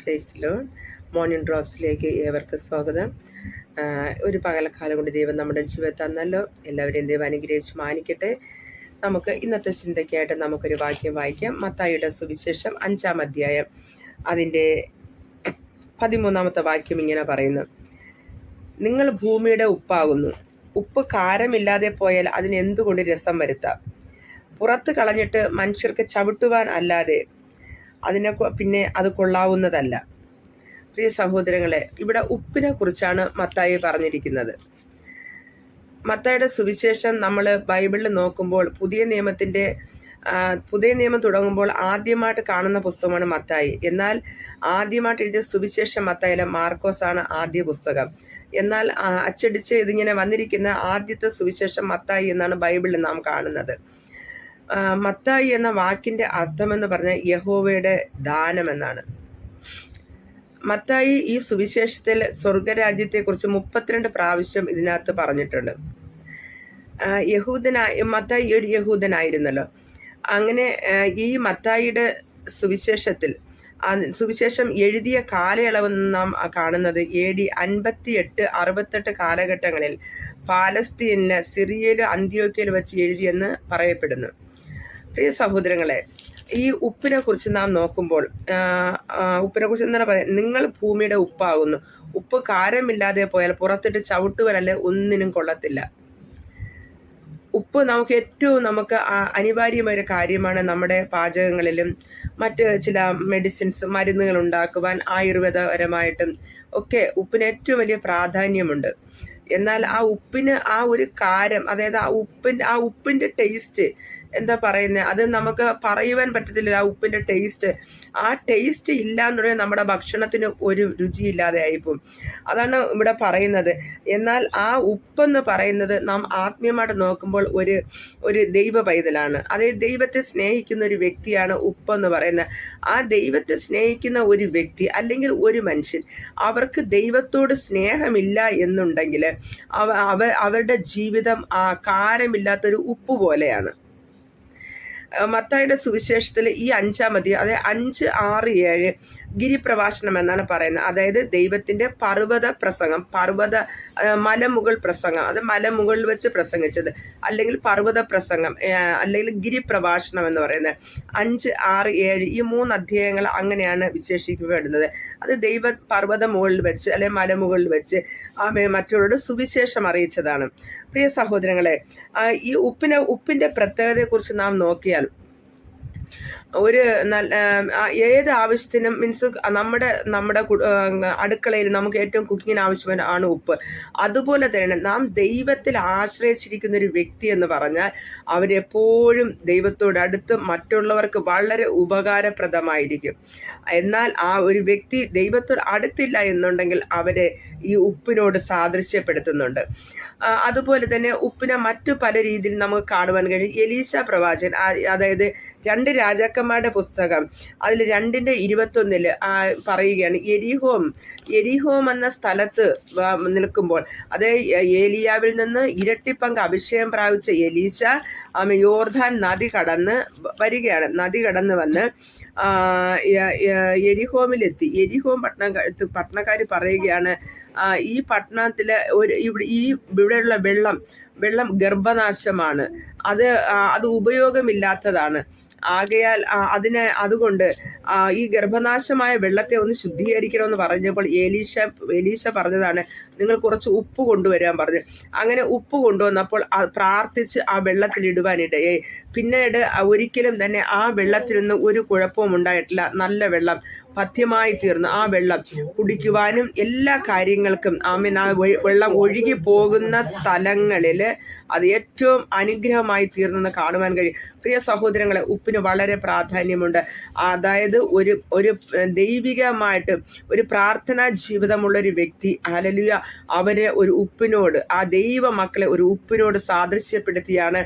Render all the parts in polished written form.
Praise Lord. Morning ഡ്രോപ്സിലേക്ക് ഏവർക്കും സ്വാഗതം. ഒരു പകലക്കാലം കൊണ്ട് ദൈവം നമ്മുടെ ജീവിതം തന്നല്ലോ. എല്ലാവരെയും ദൈവം അനുഗ്രഹിച്ച് മാനിക്കട്ടെ. നമുക്ക് ഇന്നത്തെ ചിന്തയ്ക്കായിട്ട് നമുക്കൊരു വാക്യം വായിക്കാം. മത്തായിയുടെ സുവിശേഷം 5-ാം അധ്യായം അതിൻ്റെ 13-ാമത്തെ വാക്യം ഇങ്ങനെ പറയുന്നു: നിങ്ങൾ ഭൂമിയുടെ ഉപ്പാകുന്നു. ഉപ്പ് കാരമില്ലാതെ പോയാൽ അതിന് എന്തുകൊണ്ട് രസം വരുത്താം? പുറത്ത് കളഞ്ഞിട്ട് മനുഷ്യർക്ക് ചവിട്ടുവാൻ അല്ലാതെ പിന്നെ അത് കൊള്ളാവുന്നതല്ല. പ്രിയ സഹോദരങ്ങളെ, ഇവിടെ ഉപ്പിനെ കുറിച്ചാണ് മത്തായി പറഞ്ഞിരിക്കുന്നത്. മത്തായിയുടെ സുവിശേഷം നമ്മൾ ബൈബിളിൽ നോക്കുമ്പോൾ പുതിയ നിയമം തുടങ്ങുമ്പോൾ ആദ്യമായിട്ട് കാണുന്ന പുസ്തകമാണ് മത്തായി. എന്നാൽ ആദ്യമായിട്ട് എഴുതിയ സുവിശേഷം മത്തായിലെ മാർക്കോസാണ് ആദ്യ പുസ്തകം. എന്നാൽ അച്ചടിച്ച് ഇതിങ്ങനെ വന്നിരിക്കുന്ന ആദ്യത്തെ സുവിശേഷം മത്തായി എന്നാണ് ബൈബിളിൽ നാം കാണുന്നത്. മത്തായി എന്ന വാക്കിന്റെ അർത്ഥമെന്ന് പറഞ്ഞാൽ യഹോവയുടെ ദാനം എന്നാണ്. മത്തായി ഈ സുവിശേഷത്തിൽ സ്വർഗരാജ്യത്തെക്കുറിച്ച് 32 പ്രാവശ്യം ഇതിനകത്ത് പറഞ്ഞിട്ടുണ്ട്. മത്തായി ഒരു യഹൂദനായിരുന്നല്ലോ. അങ്ങനെ ഈ മത്തായിയുടെ സുവിശേഷം എഴുതിയ കാലയളവ് നാം കാണുന്നത് AD 58-68 കാലഘട്ടങ്ങളിൽ പാലസ്തീനിലെ സിറിയയിലും അന്ത്യോക്യയിലും വെച്ച് എഴുതിയെന്ന് പറയപ്പെടുന്നു. പ്രിയ സഹോദരങ്ങളെ, ഈ ഉപ്പിനെ കുറിച്ച് നാം നോക്കുമ്പോൾ എന്താണ് പറയുക? നിങ്ങൾ ഭൂമിയുടെ ഉപ്പാകുന്നു. ഉപ്പ് കാരമില്ലാതെ പോയാൽ പുറത്തിട്ട് ചവിട്ടുവാനല്ലേ ഒന്നിനും കൊള്ളത്തില്ല. ഉപ്പ് നമുക്ക് അനിവാര്യമായ കാര്യമാണ്. നമ്മുടെ പാചകങ്ങളിലും മറ്റ് ചില മരുന്നുകൾ ഉണ്ടാക്കുവാൻ ആയുർവേദപരമായിട്ടും ഒക്കെ ഉപ്പിന് ഏറ്റവും വലിയ പ്രാധാന്യമുണ്ട്. എന്നാൽ ആ ഉപ്പിന് ആ ഒരു കാരം, അതായത് ആ ഉപ്പിന്റെ ടേസ്റ്റ് എന്താ പറയുന്നത്, അത് നമുക്ക് പറയുവാൻ പറ്റത്തില്ല. ആ ഉപ്പിന്റെ ആ ടേസ്റ്റ് ഇല്ല എന്നുണ്ടെങ്കിൽ നമ്മുടെ ഭക്ഷണത്തിന് ഒരു രുചിയില്ലാതെ ആയിപ്പോവും. അതാണ് ഇവിടെ പറയുന്നത്. എന്നാൽ ആ ഉപ്പെന്ന് പറയുന്നത് നാം ആത്മീയമായിട്ട് നോക്കുമ്പോൾ ഒരു ദൈവ പൈതലാണ്. അതായത് ദൈവത്തെ സ്നേഹിക്കുന്ന ഒരു വ്യക്തിയാണ് ഉപ്പെന്ന് പറയുന്നത്. ആ ദൈവത്തെ സ്നേഹിക്കുന്ന ഒരു വ്യക്തി അല്ലെങ്കിൽ ഒരു മനുഷ്യൻ, അവർക്ക് ദൈവത്തോട് സ്നേഹമില്ല എന്നുണ്ടെങ്കിൽ അവരുടെ ജീവിതം ആ കാരമില്ലാത്തൊരു ഉപ്പ് പോലെയാണ്. മത്തായിയുടെ സുവിശേഷത്തിൽ ഈ 5-ാം അധ്യായം, അതായത് 5, 6, 7 ഗിരിപ്രഭാഷണം എന്നാണ് പറയുന്നത്. അതായത് ദൈവത്തിന്റെ പർവ്വത പ്രസംഗം, മലമുകൾ പ്രസംഗം, അത് മലമുകളിൽ വെച്ച് പ്രസംഗിച്ചത്, അല്ലെങ്കിൽ പർവ്വത പ്രസംഗം, അല്ലെങ്കിൽ ഗിരിപ്രഭാഷണം എന്ന് പറയുന്നത്. 5, 6, 7 ഈ 3 അധ്യായങ്ങൾ അങ്ങനെയാണ് വിശേഷിക്കപ്പെടുന്നത്. അത് പർവ്വത മുകളിൽ വെച്ച് അല്ലെങ്കിൽ മലമുകളിൽ വെച്ച് മറ്റുള്ളവരുടെ സുവിശേഷം അറിയിച്ചതാണ്. പ്രിയ സഹോദരങ്ങളെ, ഈ ഉപ്പിന്റെ പ്രത്യേകതയെക്കുറിച്ച് നാം നോക്കിയാൽ ഏത് ആവശ്യത്തിനും നമ്മുടെ അടുക്കളയിൽ നമുക്ക് ഏറ്റവും കുക്കിങ്ങിന് ആവശ്യമാണ് ഉപ്പ്. അതുപോലെ തന്നെ നാം ദൈവത്തിൽ ആശ്രയിച്ചിരിക്കുന്ന ഒരു വ്യക്തി എന്ന് പറഞ്ഞാൽ അവരെപ്പോഴും ദൈവത്തോടടുത്ത് മറ്റുള്ളവർക്ക് വളരെ ഉപകാരപ്രദമായിരിക്കും. എന്നാൽ ആ ഒരു വ്യക്തി ദൈവത്തോട് അടുത്തില്ല എന്നുണ്ടെങ്കിൽ അവരെ ഈ ഉപ്പിനോട് സാദൃശ്യപ്പെടുത്തുന്നുണ്ട്. അതുപോലെ തന്നെ ഉപ്പിനെ മറ്റു പല രീതിയിൽ നമുക്ക് കാണുവാൻ കഴിയും. എലീശ പ്രവാചകൻ, അതായത് 2 രാജാക്കന്മാരുടെ പുസ്തകം അതിൽ 2:21 പറയുകയാണ്, എരിഹോം എന്ന സ്ഥലത്ത് നിൽക്കുമ്പോൾ, അതായത് ഏലിയാവിൽ നിന്ന് ഇരട്ടിപ്പങ്ക് അഭിഷേകം പ്രാപിച്ച എലീശ യോർദാൻ നദി കടന്ന് വരികയാണ്. നദി കടന്ന് വന്ന് എരിഹോമിലെത്തി. എരിഹോം പട്ടണക്കാർ പറയുകയാണ്, ഈ പട്ടണത്തിലെ ഇവിടെയുള്ള വെള്ളം ഗർഭനാശമാണ്, അത് ഉപയോഗമില്ലാത്തതാണ്. ആകയാൽ അതുകൊണ്ട് ഈ ഗർഭനാശമായ വെള്ളത്തെ ഒന്ന് ശുദ്ധീകരിക്കണമെന്ന് പറഞ്ഞപ്പോൾ എലീശ പറഞ്ഞതാണ്, നിങ്ങൾ കുറച്ച് ഉപ്പ് കൊണ്ടുവരാൻ പറഞ്ഞു. അങ്ങനെ ഉപ്പ് കൊണ്ടുവന്നപ്പോൾ പ്രാർത്ഥിച്ച് ആ വെള്ളത്തിലിടുവാനിടയെ പിന്നീട് ഒരിക്കലും തന്നെ ആ വെള്ളത്തിൽ നിന്ന് ഒരു കുഴപ്പവും ഉണ്ടായിട്ടില്ല. നല്ല വെള്ളം പഥ്യമായി തീർന്നു. ആ വെള്ളം കുടിക്കുവാനും എല്ലാ കാര്യങ്ങൾക്കും ആ വെള്ളം ഒഴുകി പോകുന്ന സ്ഥലങ്ങളിൽ അത് ഏറ്റവും അനുഗ്രഹമായി തീർന്നെന്ന് കാണുവാൻ കഴിയും. പ്രിയ സഹോദരങ്ങളെ, ഉപ്പിന് വളരെ പ്രാധാന്യമുണ്ട്. അതായത് ഒരു ദൈവികമായിട്ട് ഒരു പ്രാർത്ഥനാ ജീവിതമുള്ളൊരു വ്യക്തി, ഹല്ലേലൂയ, അവരെ ഒരു ഉപ്പിനോട്, ആ ദൈവ മക്കളെ ഒരു ഉപ്പിനോട് സാദൃശ്യപ്പെടുത്തിയാണ്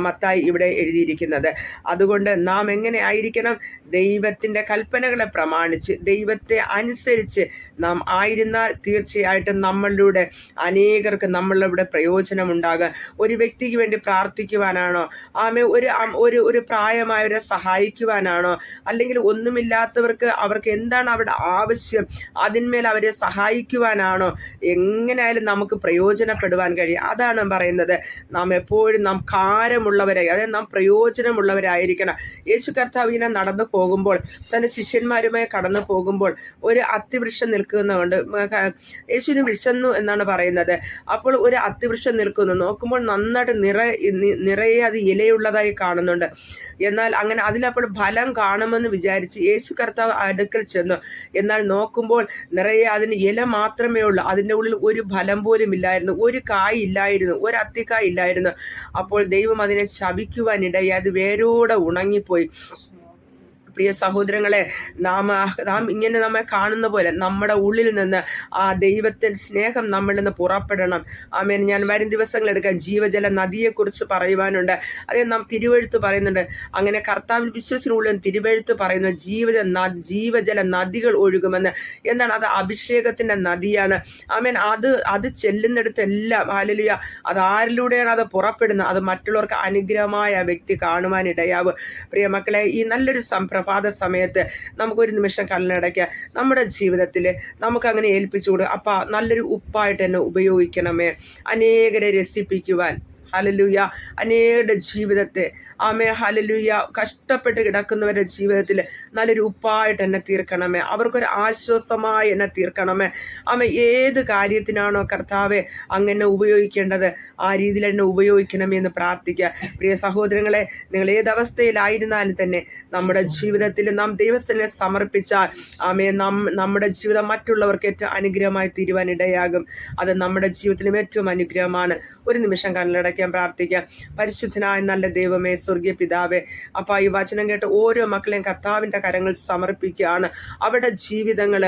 മത്തായി ഇവിടെ എഴുതിയിരിക്കുന്നത്. അതുകൊണ്ട് നാം എങ്ങനെ ആയിരിക്കണം? ദൈവത്തിന്റെ കൽപ്പനകൾ കൽപ്പനകളെ പ്രമാണിച്ച് ദൈവത്തെ അനുസരിച്ച് നാം ആയിരുന്നാൽ തീർച്ചയായിട്ടും നമ്മളിലൂടെ അനേകർക്ക് നമ്മളിലൂടെ പ്രയോജനമുണ്ടാകുക. ഒരു വ്യക്തിക്ക് വേണ്ടി പ്രാർത്ഥിക്കുവാനാണോ, ഒരു പ്രായമായവരെ സഹായിക്കുവാനാണോ, അല്ലെങ്കിൽ ഒന്നുമില്ലാത്തവർക്ക് അവർക്ക് എന്താണ് അവരുടെ ആവശ്യം അതിന്മേൽ അവരെ സഹായിക്കുവാനാണോ, എങ്ങനെയായാലും നമുക്ക് പ്രയോജനപ്പെടുവാൻ കഴിയും. അതാണ് പറയുന്നത്, നാം എപ്പോഴും നാം കാരമുള്ളവരായി, അതായത് നാം പ്രയോജനമുള്ളവരായിരിക്കണം. യേശു കർത്താവ് ഇങ്ങനെ നടന്നു പോകുമ്പോൾ, തൻ്റെ ശിഷ്യന്മാരുമായി കടന്നു പോകുമ്പോൾ ഒരു അത്തിവൃക്ഷം നിൽക്കുന്നതുകൊണ്ട് യേശുവിന് വിശന്നു എന്നാണ് പറയുന്നത്. അപ്പോൾ ഒരു അത്തിവൃക്ഷം നിൽക്കുന്നു, നോക്കുമ്പോൾ നന്നായിട്ട് നിറയെ അത് ഇലയുള്ളതായി കാണുന്നുണ്ട്. എന്നാൽ അങ്ങനെ അതിലപ്പോൾ ഫലം കാണുമെന്ന് വിചാരിച്ച് യേശു കർത്താവ് അടുക്കൽ ചെന്നു. എന്നാൽ നോക്കുമ്പോൾ നിറയെ അതിന് ഇല മാത്രമേ ഉള്ളൂ, അതിൻ്റെ ഉള്ളിൽ ഒരു ഫലം പോലും ഇല്ലായിരുന്നു, ഒരു കായ് ഇല്ലായിരുന്നു, ഒരു അത്തിക്കായ് ഇല്ലായിരുന്നു. അപ്പോൾ ദൈവം അതിനെ ശപിക്കുവാനിടയായി, അത് വേരോടെ ഉണങ്ങിപ്പോയി. പ്രിയ സഹോദരങ്ങളെ, നാം ഇങ്ങനെ നമ്മെ കാണുന്ന പോലെ നമ്മുടെ ഉള്ളിൽ നിന്ന് ആ ദൈവത്തിൻ്റെ സ്നേഹം നമ്മളിൽ നിന്ന് പുറപ്പെടണം. ആമേൻ. ഞാൻ വരും ദിവസങ്ങളെടുക്കാൻ ജീവജല നദിയെക്കുറിച്ച് പറയുവാനുണ്ട്. അതേ നാം തിരുവെഴുത്ത് പറയുന്നുണ്ട്. അങ്ങനെ കർത്താവിൽ വിശ്വസിനുള്ളിൽ തിരുവെഴുത്ത് പറയുന്നു ജീവജല നദികൾ ഒഴുകുമെന്ന്. എന്താണ് അത്? അഭിഷേകത്തിൻ്റെ നദിയാണ്. ആമേൻ. അത് ചെല്ലുന്നിടത്തെല്ലാം ഹല്ലേലൂയ, അത് ആരിലൂടെയാണ് അത് പുറപ്പെടുന്നത്? അത് മറ്റുള്ളവർക്ക് അനുഗ്രഹമായ ആ വ്യക്തി കാണുവാനിടയാവും. പ്രിയ മക്കളെ, ഈ നല്ലൊരു പ്രഭാത സമയത്ത് നമുക്കൊരു നിമിഷം കണ്ണടയ്ക്കുക. നമ്മുടെ ജീവിതത്തിൽ നമുക്കങ്ങനെ ഏൽപ്പിച്ചു കൊടുക്കുക. അപ്പം നല്ലൊരു ഉപ്പായിട്ട് തന്നെ ഉപയോഗിക്കണമേ, അനേകരെ രസിപ്പിക്കുവാൻ. ഹല്ലേലൂയ. അനേകരുടെ ജീവിതത്തെ ഹല്ലേലൂയ കഷ്ടപ്പെട്ട് കിടക്കുന്നവരുടെ ജീവിതത്തിൽ നല്ലൊരു ഉപ്പായിട്ട് എന്നെ തീർക്കണമേ, അവർക്കൊരു ആശ്വാസമായി എന്നെ തീർക്കണമേ. ഏത് കാര്യത്തിനാണോ കർത്താവെ അങ്ങനെ ഉപയോഗിക്കേണ്ടത് ആ രീതിയിൽ എന്നെ ഉപയോഗിക്കണമേ എന്ന് പ്രാർത്ഥിക്കുക. പ്രിയ സഹോദരങ്ങളെ, നിങ്ങൾ ഏതവസ്ഥയിലായിരുന്നാലും തന്നെ നമ്മുടെ ജീവിതത്തിൽ നാം ദൈവത്തിനെ സമർപ്പിച്ചാൽ നമ്മുടെ ജീവിതം മറ്റുള്ളവർക്ക് ഏറ്റവും അനുഗ്രഹമായി തീരുവാനിടയാകും. അത് നമ്മുടെ ജീവിതത്തിലും ഏറ്റവും അനുഗ്രഹമാണ്. ഒരു നിമിഷം കണ്ണടയ്ക്കാൻ പ്രാർത്ഥിക്കാം. പരിശുദ്ധനായ നല്ല ദൈവമേ, സ്വർഗീയ പിതാവേ, ഈ വചനം കേട്ട് ഓരോ മക്കളെയും കർത്താവിൻ്റെ കരങ്ങൾ സമർപ്പിക്കുകയാണ്. അവരുടെ ജീവിതങ്ങൾ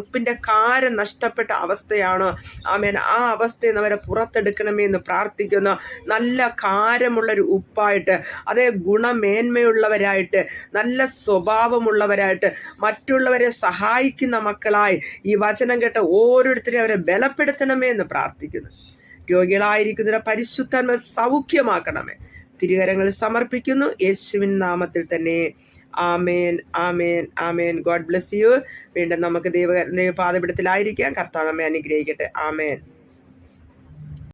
ഉപ്പിൻ്റെ കാരം നഷ്ടപ്പെട്ട അവസ്ഥയാണോ ആമേൻ, ആ അവസ്ഥയിൽ നിന്ന് അവരെ പുറത്തെടുക്കണമേ എന്ന് പ്രാർത്ഥിക്കുന്നു. നല്ല കാരമുള്ളൊരു ഉപ്പായിട്ട്, അതേ ഗുണമേന്മയുള്ളവരായിട്ട്, നല്ല സ്വഭാവമുള്ളവരായിട്ട്, മറ്റുള്ളവരെ സഹായിക്കുന്ന മക്കളായി ഈ വചനം കേട്ട ഓരോരുത്തരെയും അവരെ ബലപ്പെടുത്തണമേ എന്ന് പ്രാർത്ഥിക്കുന്നു. രോഗികളായിരിക്കുന്നവരെ പരിശുദ്ധാത്മ സൗഖ്യമാക്കണമേ. തിരുകരങ്ങളിൽ സമർപ്പിക്കുന്നു യേശുവിൻ നാമത്തിൽ തന്നെ. ആമേൻ, ആമേൻ, ആമേൻ. God bless you. വീണ്ടും നമുക്ക് ദൈവപാദപീഠത്തിലായിരിക്കാം. കർത്താവ് നമ്മെ അനുഗ്രഹിക്കട്ടെ. ആമേൻ.